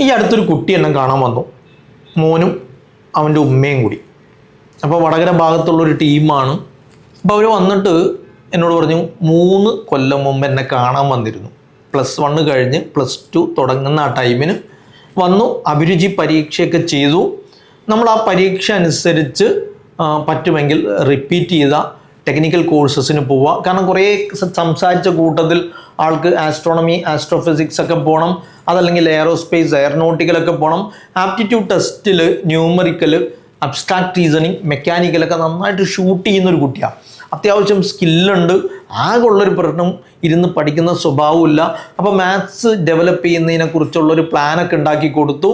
ഈ അടുത്തൊരു കുട്ടി എന്നെ കാണാൻ വന്നു, മോനും അവൻ്റെ ഉമ്മയും കൂടി. അപ്പോൾ വടകര ഭാഗത്തുള്ളൊരു ടീമാണ്. അപ്പോൾ അവർ വന്നിട്ട് എന്നോട് പറഞ്ഞു 3 കൊല്ലം മുമ്പ് എന്നെ കാണാൻ വന്നിരുന്നു. +1 കഴിഞ്ഞ് +2 തുടങ്ങുന്ന ആ ടൈമിന് വന്നു. അഭിരുചി പരീക്ഷയൊക്കെ ചെയ്തു. നമ്മൾ ആ പരീക്ഷ അനുസരിച്ച് പറ്റുമെങ്കിൽ റിപ്പീറ്റ് ചെയ്ത ടെക്നിക്കൽ കോഴ്സസിന് പോവുക. കാരണം കുറേ സംസാരിച്ച കൂട്ടത്തിൽ ആൾക്ക് ആസ്ട്രോണമി, ആസ്ട്രോഫിസിക്സ് ഒക്കെ പോകണം, അതല്ലെങ്കിൽ എയറോസ്പേസ്, എയറോനോട്ടിക്കലൊക്കെ പോകണം. ആപ്റ്റിറ്റ്യൂഡ് ടെസ്റ്റിൽ ന്യൂമറിക്കൽ, അബ്സ്ട്രാക്ട് റീസണിങ്, മെക്കാനിക്കലൊക്കെ നന്നായിട്ട് ഷൂട്ട് ചെയ്യുന്നൊരു കുട്ടിയാണ്. അത്യാവശ്യം സ്കില്ലുണ്ട്. ആകെ ഉള്ളൊരു പ്രശ്നം ഇരുന്ന് പഠിക്കുന്ന സ്വഭാവമില്ല. അപ്പോൾ മാത്സ് ഡെവലപ്പ് ചെയ്യുന്നതിനെക്കുറിച്ചുള്ളൊരു പ്ലാനൊക്കെ ഉണ്ടാക്കി കൊടുത്തു.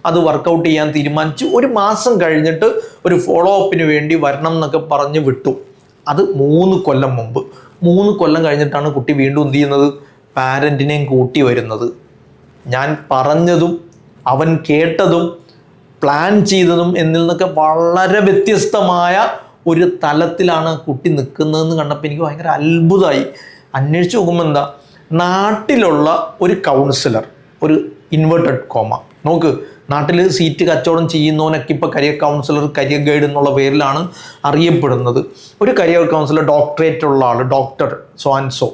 അത് വർക്കൗട്ട് ചെയ്യാൻ തീരുമാനിച്ചു. 1 മാസം കഴിഞ്ഞിട്ട് ഒരു ഫോളോ അപ്പിന് വേണ്ടി വരണം എന്നൊക്കെ പറഞ്ഞ് വിട്ടു. അത് 3 കൊല്ലം മുമ്പ്. 3 കൊല്ലം കഴിഞ്ഞിട്ടാണ് കുട്ടി വീണ്ടും എന്ത് ചെയ്യുന്നത്, പാരൻറ്റിനെയും കൂട്ടി വരുന്നത്. ഞാൻ പറഞ്ഞതും അവൻ കേട്ടതും പ്ലാൻ ചെയ്തതും എന്നിൽ നിന്നൊക്കെ വളരെ വ്യത്യസ്തമായ ഒരു തലത്തിലാണ് കുട്ടി നിൽക്കുന്നതെന്ന് കണ്ടപ്പോൾ എനിക്ക് ഭയങ്കര അത്ഭുതമായി. അന്വേഷിച്ച് നോക്കുമ്പോൾ എന്താ, നാട്ടിലുള്ള ഒരു കൗൺസിലർ, ഒരു ഇൻവേർട്ടഡ് കോമ, നോക്ക്, നാട്ടിൽ സീറ്റ് കച്ചവടം ചെയ്യുന്നവനൊക്കെ ഇപ്പോൾ കരിയർ കൗൺസിലർ, കരിയർ ഗൈഡ് എന്നുള്ള പേരിലാണ് അറിയപ്പെടുന്നത്. ഒരു കരിയർ കൗൺസിലർ, ഡോക്ടറേറ്റ് ഉള്ള ആൾ, ഡോക്ടർ സോ ആൻഡ് സോ.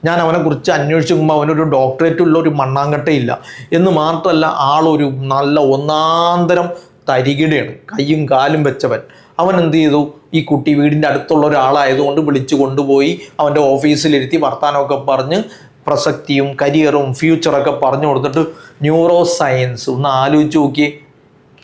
ഞാൻ അവനെക്കുറിച്ച് അന്വേഷിച്ച് നോക്കുമ്പോൾ അവനൊരു ഡോക്ടറേറ്റ് ഉള്ള ഒരു മണ്ണാങ്കട്ടയില്ല എന്ന് മാത്രമല്ല, ആളൊരു നല്ല ഒന്നാന്തരം തരികിടയാണ്, കയ്യും കാലും വെച്ചവൻ. അവൻ എന്ത് ചെയ്തു, ഈ കുട്ടി വീടിൻ്റെ അടുത്തുള്ള ഒരാളായതുകൊണ്ട് വിളിച്ചു കൊണ്ടുപോയി അവൻ്റെ ഓഫീസിലിരുത്തി വർത്താനമൊക്കെ പറഞ്ഞ് പ്രസക്തിയും കരിയറും ഫ്യൂച്ചറൊക്കെ പറഞ്ഞു കൊടുത്തിട്ട് ന്യൂറോ സയൻസ് ഒന്ന് ആലോചിച്ച് നോക്കി.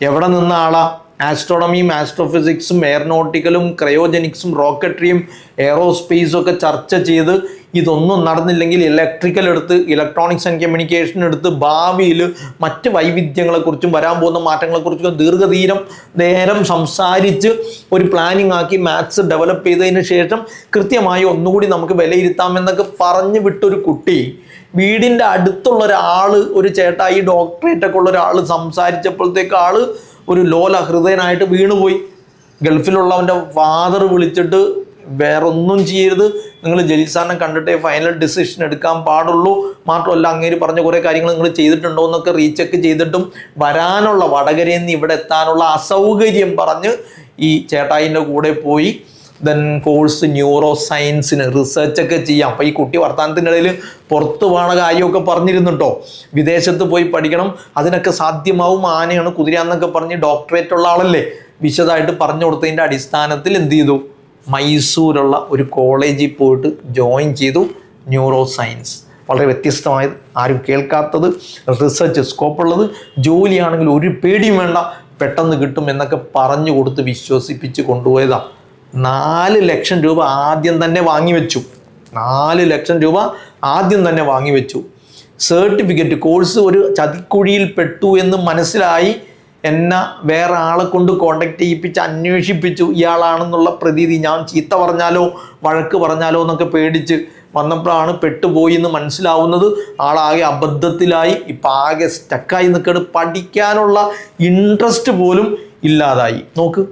എവിടെ നിന്ന ആളാ? ആസ്ട്രോണമിയും ആസ്ട്രോഫിസിക്സും എയറോനോട്ടിക്കലും ക്രയോജനിക്സും റോക്കട്രിയും എയറോസ്പേസും ഒക്കെ ചർച്ച ചെയ്ത് ഇതൊന്നും നടന്നില്ലെങ്കിൽ ഇലക്ട്രിക്കൽ എടുത്ത്, ഇലക്ട്രോണിക്സ് ആൻഡ് കമ്മ്യൂണിക്കേഷൻ എടുത്ത് ഭാവിയിൽ മറ്റ് വൈവിധ്യങ്ങളെക്കുറിച്ചും വരാൻ പോകുന്ന മാറ്റങ്ങളെക്കുറിച്ചും നേരം സംസാരിച്ച് ഒരു പ്ലാനിങ് ആക്കി മാത്സ് ഡെവലപ്പ് ചെയ്തതിന് ശേഷം കൃത്യമായി ഒന്നുകൂടി നമുക്ക് വിലയിരുത്താമെന്നൊക്കെ പറഞ്ഞു വിട്ടൊരു കുട്ടി വീടിൻ്റെ അടുത്തുള്ള ഒരാൾ, ഒരു ചേട്ടായി ഡോക്ടറേറ്റൊക്കെ ഉള്ള ഒരാൾ സംസാരിച്ചപ്പോഴത്തേക്ക് ആൾ ഒരു ലോല ഹൃദയനായിട്ട് വീണുപോയി. ഗൾഫിലുള്ളവൻ്റെ ഫാദർ വിളിച്ചിട്ട് വേറൊന്നും ചെയ്യരുത്, നിങ്ങൾ ജലീൽ സാറിനെ കണ്ടിട്ടേ ഫൈനൽ ഡിസിഷൻ എടുക്കാൻ പാടുള്ളൂ, മാത്രമല്ല അങ്ങേര് പറഞ്ഞ കുറേ കാര്യങ്ങൾ നിങ്ങൾ ചെയ്തിട്ടുണ്ടോ എന്നൊക്കെ റീചെക്ക് ചെയ്തിട്ടും വരാനുള്ള, വടകരയിൽ നിന്ന് ഇവിടെ എത്താനുള്ള അസൗകര്യം പറഞ്ഞ് ഈ ചേട്ടായിൻ്റെ കൂടെ പോയി. ദെൻ കോഴ്സ് ന്യൂറോ സയൻസിന് റിസർച്ചൊക്കെ ചെയ്യാം. അപ്പോൾ ഈ കുട്ടി വർത്തമാനത്തിൻ്റെ ഇടയിൽ പുറത്ത് പോകണ കാര്യമൊക്കെ പറഞ്ഞിരുന്നു കേട്ടോ. വിദേശത്ത് പോയി പഠിക്കണം, അതിനൊക്കെ സാധ്യമാവും, ആനയാണ് കുതിരാന്നൊക്കെ പറഞ്ഞ് ഡോക്ടറേറ്റ് ഉള്ള ആളല്ലേ. വിശദമായിട്ട് പറഞ്ഞു കൊടുത്തതിൻ്റെ അടിസ്ഥാനത്തിൽ എന്ത് ചെയ്തു, മൈസൂരുള്ള ഒരു കോളേജിൽ പോയിട്ട് ജോയിൻ ചെയ്തു. ന്യൂറോ സയൻസ് വളരെ വ്യത്യസ്തമായത്, ആരും കേൾക്കാത്തത്, റിസർച്ച് സ്കോപ്പുള്ളത്, ജോലിയാണെങ്കിൽ ഒരു പേടിയും വേണ്ട, പെട്ടെന്ന് കിട്ടും എന്നൊക്കെ പറഞ്ഞു കൊടുത്ത് വിശ്വസിപ്പിച്ച് കൊണ്ടുപോയതാണ്. 4 ലക്ഷം രൂപ ആദ്യം തന്നെ വാങ്ങിവെച്ചു. 4 ലക്ഷം രൂപ ആദ്യം തന്നെ വാങ്ങിവെച്ചു. സർട്ടിഫിക്കറ്റ് കോഴ്സ് ഒരു ചതിക്കുഴിയിൽ പെട്ടു എന്ന് മനസ്സിലായി. എന്നെ വേറെ ആളെ കൊണ്ട് കോണ്ടാക്ട് ചെയ്യിപ്പിച്ച് അന്വേഷിപ്പിച്ചു. ഇയാളാണെന്നുള്ള പ്രതീതി, ഞാൻ ചീത്ത പറഞ്ഞാലോ വഴക്ക് പറഞ്ഞാലോ എന്നൊക്കെ പേടിച്ച് വന്നപ്പോഴാണ് പെട്ടുപോയി എന്ന് മനസ്സിലാവുന്നത്. ആളാകെ അബദ്ധത്തിലായി, ഇപ്പം ആകെ സ്റ്റക്കായി നിൽക്കുകയാണ്. പഠിക്കാനുള്ള ഇൻട്രസ്റ്റ് പോലും ഇല്ലാതായി. നോക്ക്,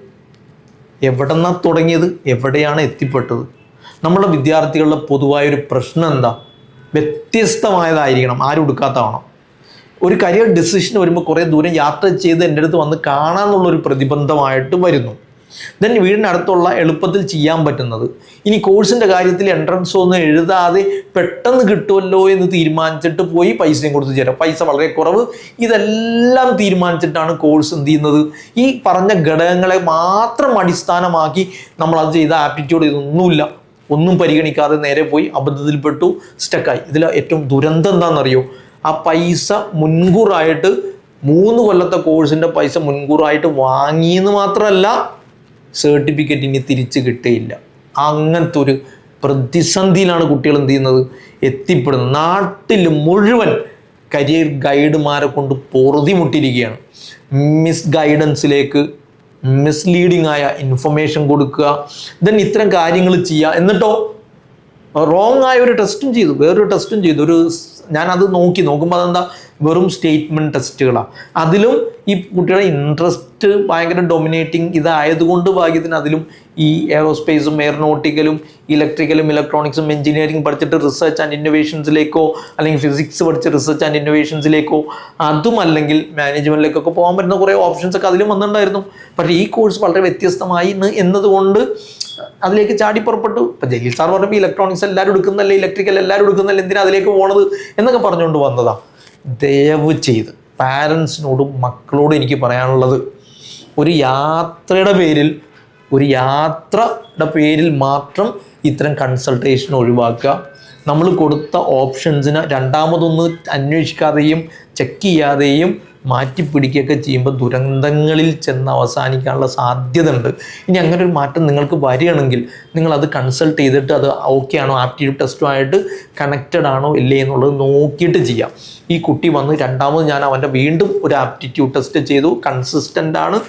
എവിടെന്നാണ് തുടങ്ങിയത്, എവിടെയാണ് എത്തിപ്പെട്ടത്. നമ്മുടെ വിദ്യാർത്ഥികളുടെ പൊതുവായൊരു പ്രശ്നം എന്താ, വ്യത്യസ്തമായതായിരിക്കണം, ആരും എടുക്കാത്തതാണോ. ഒരു കരിയർ ഡിസിഷൻ വരുമ്പോൾ കുറേ ദൂരം യാത്ര ചെയ്ത് എൻ്റെ അടുത്ത് വന്ന് കാണാമെന്നുള്ളൊരു പ്രതിബന്ധമായിട്ട് വരുന്നു. ദെൻ വീടിനടുത്തുള്ള എളുപ്പത്തിൽ ചെയ്യാൻ പറ്റുന്നത്. ഇനി കോഴ്സിൻ്റെ കാര്യത്തിൽ എൻട്രൻസ് ഒന്നും എഴുതാതെ പെട്ടെന്ന് കിട്ടുമല്ലോ എന്ന് തീരുമാനിച്ചിട്ട് പോയി പൈസയും കൊടുത്ത് ചേരാം, പൈസ വളരെ കുറവ്. ഇതെല്ലാം തീരുമാനിച്ചിട്ടാണ് കോഴ്സ് എന്ത് ചെയ്യുന്നത്, ഈ പറഞ്ഞ ഘടകങ്ങളെ മാത്രം അടിസ്ഥാനമാക്കി നമ്മളത് ചെയ്ത ആപ്റ്റിറ്റ്യൂഡ് ഇതൊന്നുമില്ല, ഒന്നും പരിഗണിക്കാതെ നേരെ പോയി അബദ്ധത്തിൽപ്പെട്ടു, സ്റ്റക്കായി. ഇതിൽ ഏറ്റവും ദുരന്തം എന്താണെന്നറിയോ, ആ പൈസ മുൻകൂറായിട്ട് 3 കൊല്ലത്തെ കോഴ്സിൻ്റെ പൈസ മുൻകൂറായിട്ട് വാങ്ങിയെന്ന് മാത്രമല്ല, സർട്ടിഫിക്കറ്റ് ഇനി തിരിച്ച് കിട്ടുകയില്ല. അങ്ങനത്തെ ഒരു പ്രതിസന്ധിയിലാണ് കുട്ടികൾ എന്ത് ചെയ്യുന്നത്, എത്തിപ്പെടുന്നത്. നാട്ടിൽ മുഴുവൻ കരിയർ ഗൈഡുമാരെ കൊണ്ട് പൊറുതിമുട്ടിയിരിക്കുകയാണ്. മിസ് ഗൈഡൻസിലേക്ക് മിസ്ലീഡിങ് ആയ ഇൻഫർമേഷൻ കൊടുക്കുക, ദെൻ ഇത്തരം കാര്യങ്ങൾ ചെയ്യുക. എന്നിട്ടോ റോങ് ആയ ഒരു ടെസ്റ്റും ചെയ്തു, വേറൊരു ടെസ്റ്റും ചെയ്തു. ഞാനത് നോക്കുമ്പോൾ അതെന്താ, വെറും സ്റ്റേറ്റ്മെൻറ്റ് ടെസ്റ്റുകളാണ്. അതിലും ഈ കുട്ടിയുടെ ഇൻട്രസ്റ്റ് ഭയങ്കര ഡൊമിനേറ്റിംഗ് ഇതായതുകൊണ്ട് ഭാഗ്യത്തിന് അതിലും ഈ എയറോസ്പേസും എയറോനോട്ടിക്കലും ഇലക്ട്രിക്കലും ഇലക്ട്രോണിക്സും എഞ്ചിനീയറിംഗ് പഠിച്ചിട്ട് റിസർച്ച് ആൻഡ് ഇന്നോവേഷൻസിലേക്കോ അല്ലെങ്കിൽ ഫിസിക്സ് പഠിച്ച് റിസർച്ച് ആൻഡ് ഇന്നോവേഷൻസിലേക്കോ അതും അല്ലെങ്കിൽ മാനേജ്മെൻറ്റിലേക്കൊക്കെ പോകാൻ പറ്റുന്ന കുറേ ഓപ്ഷൻസ് ഒക്കെ അതിലും വന്നിട്ടുണ്ടായിരുന്നു. പക്ഷേ ഈ കോഴ്സ് വളരെ വ്യത്യസ്തമായി എന്നതുകൊണ്ട് അതിലേക്ക് ചാടി പുറപ്പെട്ടു. ഇപ്പം ജലീൽ സാർ പറഞ്ഞപ്പോൾ ഇലക്ട്രോണിക്സ് എല്ലാവരും എടുക്കുന്നല്ലേ, ഇലക്ട്രിക്കൽ എല്ലാവരും എടുക്കുന്നല്ലേ, എന്തിനാ അതിലേക്ക് പോണത് എന്നൊക്കെ പറഞ്ഞുകൊണ്ട് വന്നതാണ്. ദയവ് ചെയ്ത് പാരൻസിനോടും മക്കളോടും എനിക്ക് പറയാനുള്ളത്, ഒരു യാത്രയുടെ പേരിൽ മാത്രം ഇത്തരം കൺസൾട്ടേഷൻ ഒഴിവാക്കുക. നമ്മൾ കൊടുത്ത ഓപ്ഷൻസിനെ രണ്ടാമതൊന്ന് അന്വേഷിക്കാതെയും ചെക്ക് ചെയ്യാതെയും മാറ്റിപ്പിടിക്കുകയൊക്കെ ചെയ്യുമ്പോൾ ദുരന്തങ്ങളിൽ ചെന്ന് അവസാനിക്കാനുള്ള സാധ്യത ഉണ്ട്. ഇനി അങ്ങനെ ഒരു മാറ്റം നിങ്ങൾക്ക് വരികയാണെങ്കിൽ നിങ്ങളത് കൺസൾട്ട് ചെയ്തിട്ട് അത് ഓക്കെ ആണോ, ആപ്റ്റിറ്റ്യൂഡ് ടെസ്റ്റുമായിട്ട് കണക്റ്റഡ് ആണോ ഇല്ലേ എന്നുള്ളത് നോക്കിയിട്ട് ചെയ്യാം. ഈ കുട്ടി വന്ന് രണ്ടാമത് ഞാൻ അവൻ്റെ വീണ്ടും ഒരു ആപ്റ്റിറ്റ്യൂഡ് ടെസ്റ്റ് ചെയ്തു, കൺസിസ്റ്റൻ്റ് ആണ്,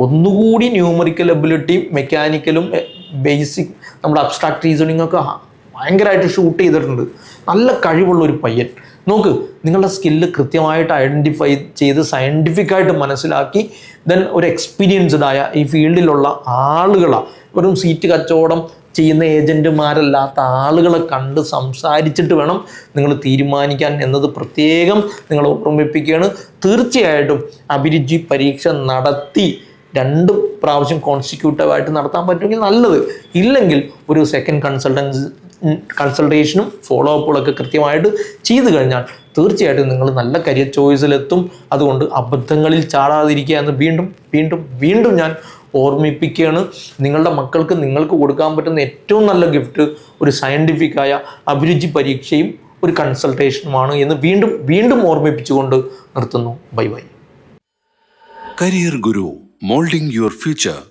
ഒന്നുകൂടി ന്യൂമറിക്കൽ എബിലിറ്റിയും മെക്കാനിക്കലും ബേസിക് നമ്മുടെ അബ്സ്ട്രാക്ട് റീസണിങ്ങൊക്കെ ഭയങ്കരമായിട്ട് ഷൂട്ട് ചെയ്തിട്ടുണ്ട്. നല്ല കഴിവുള്ളൊരു പയ്യൻ. നോക്ക്, നിങ്ങളുടെ സ്കില്ല് കൃത്യമായിട്ട് ഐഡൻറ്റിഫൈ ചെയ്ത് സയൻറ്റിഫിക്കായിട്ട് മനസ്സിലാക്കി ദെൻ ഒരു എക്സ്പീരിയൻസ്ഡ് ആയ ഈ ഫീൽഡിലുള്ള ആളുകളാണ്, വെറും സീറ്റ് കച്ചവടം ചെയ്യുന്ന ഏജൻറ്റുമാരല്ലാത്ത ആളുകളെ കണ്ട് സംസാരിച്ചിട്ട് വേണം നിങ്ങൾ തീരുമാനിക്കാൻ എന്നത് പ്രത്യേകം നിങ്ങൾ ഓർമ്മിപ്പിക്കുകയാണ്. തീർച്ചയായിട്ടും അഭിരുചി പരീക്ഷ നടത്തി 2 പ്രാവശ്യം കോൺസ്റ്റിറ്റ്യൂട്ടീവായിട്ട് നടത്താൻ പറ്റുമെങ്കിൽ നല്ലത്. ഇല്ലെങ്കിൽ ഒരു സെക്കൻഡ് കൺസൾട്ടേഷനും ഫോളോ അപ്പുകളൊക്കെ കൃത്യമായിട്ട് ചെയ്തു കഴിഞ്ഞാൽ തീർച്ചയായിട്ടും നിങ്ങൾ നല്ല കരിയർ ചോയ്സിലെത്തും. അതുകൊണ്ട് അബദ്ധങ്ങളിൽ ചാടാതിരിക്കുക എന്ന് വീണ്ടും വീണ്ടും വീണ്ടും ഞാൻ ഓർമ്മിപ്പിക്കുകയാണ്. നിങ്ങളുടെ മക്കൾക്ക് നിങ്ങൾക്ക് കൊടുക്കാൻ പറ്റുന്ന ഏറ്റവും നല്ല ഗിഫ്റ്റ് ഒരു സയൻറ്റിഫിക്കായ അഭിരുചി പരീക്ഷയും ഒരു കൺസൾട്ടേഷനുമാണ് എന്ന് വീണ്ടും വീണ്ടും ഓർമ്മിപ്പിച്ചുകൊണ്ട് നിർത്തുന്നു. Bye bye. Career Guru, molding your future.